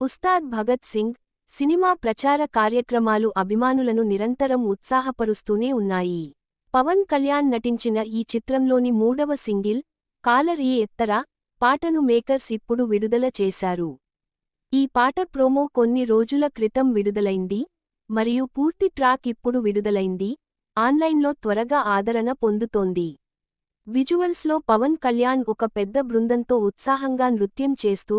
Ustaad Bhagat Singh cinema ప్రచార కార్యక్రమాలు అభిమానులను నిరంతరం ఉత్సాహపరుస్తూనే ఉన్నాయి. పవన్ కళ్యాణ్ నటించిన ఈ చిత్రంలోని మూడవ సింగిల్ కాలర్ ఈ ఎత్తరా పాటను మేకర్స్ ఇప్పుడు విడుదల చేశారు. ఈ పాట ప్రోమో కొన్ని రోజుల క్రితం విడుదలైంది మరియు పూర్తి ట్రాక్ ఇప్పుడు విడుదలైంది. ఆన్లైన్లో త్వరగా ఆదరణ పొందుతోంది. విజువల్స్లో పవన్ కళ్యాణ్ ఒక పెద్ద బృందంతో ఉత్సాహంగా నృత్యం చేస్తూ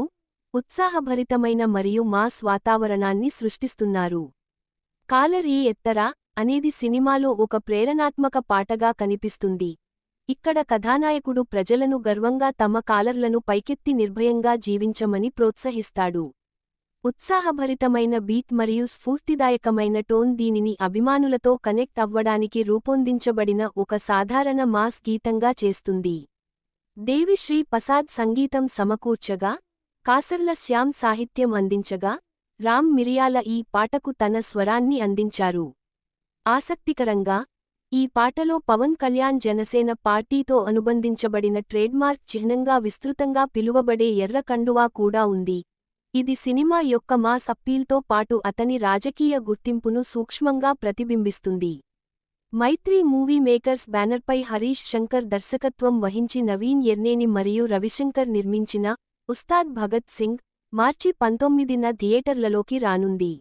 ఉత్సాహభరితమైన మరియు మాస్ వాతావరణాన్ని సృష్టిస్తున్నారు. కాలర్ ఈ ఎత్తరా అనేది సినిమాలో ఒక ప్రేరణాత్మక పాటగా కనిపిస్తుంది. ఇక్కడ కథానాయకుడు ప్రజలను గర్వంగా తమ కాలర్లను పైకెత్తి నిర్భయంగా జీవించమని ప్రోత్సహిస్తాడు. ఉత్సాహభరితమైన బీట్ మరియు స్ఫూర్తిదాయకమైన టోన్ దీనిని అభిమానులతో కనెక్ట్ అవ్వడానికి రూపొందించబడిన ఒక సాధారణ మాస్ గీతంగా చేస్తుంది. దేవిశ్రీ ప్రసాద్ సంగీతం సమకూర్చగా, కాసర్ల శ్యామ్ సాహిత్యం అందించగా, రామ్ మిరియాల ఈ పాటకు తన స్వరాన్ని అందించారు. ఆసక్తికరంగా, ఈ పాటలో పవన్ కళ్యాణ్ జనసేన పార్టీతో అనుబంధించబడిన ట్రేడ్మార్క్ చిహ్నంగా విస్తృతంగా పిలువబడే ఎర్ర కండువా కూడా ఉంది. ఇది సినిమా యొక్క మాస్ అప్పీల్తో పాటు అతని రాజకీయ గుర్తింపును సూక్ష్మంగా ప్రతిబింబిస్తుంది. మైత్రి మూవీ మేకర్స్ బ్యానర్పై హరీష్ శంకర్ దర్శకత్వం వహించి నవీన్ ఎర్నేని మరియు రవిశంకర్ నిర్మించిన ఉస్తాద్ భగత్ సింగ్ మార్చి 19న థియేటర్లలోకి రానుంది.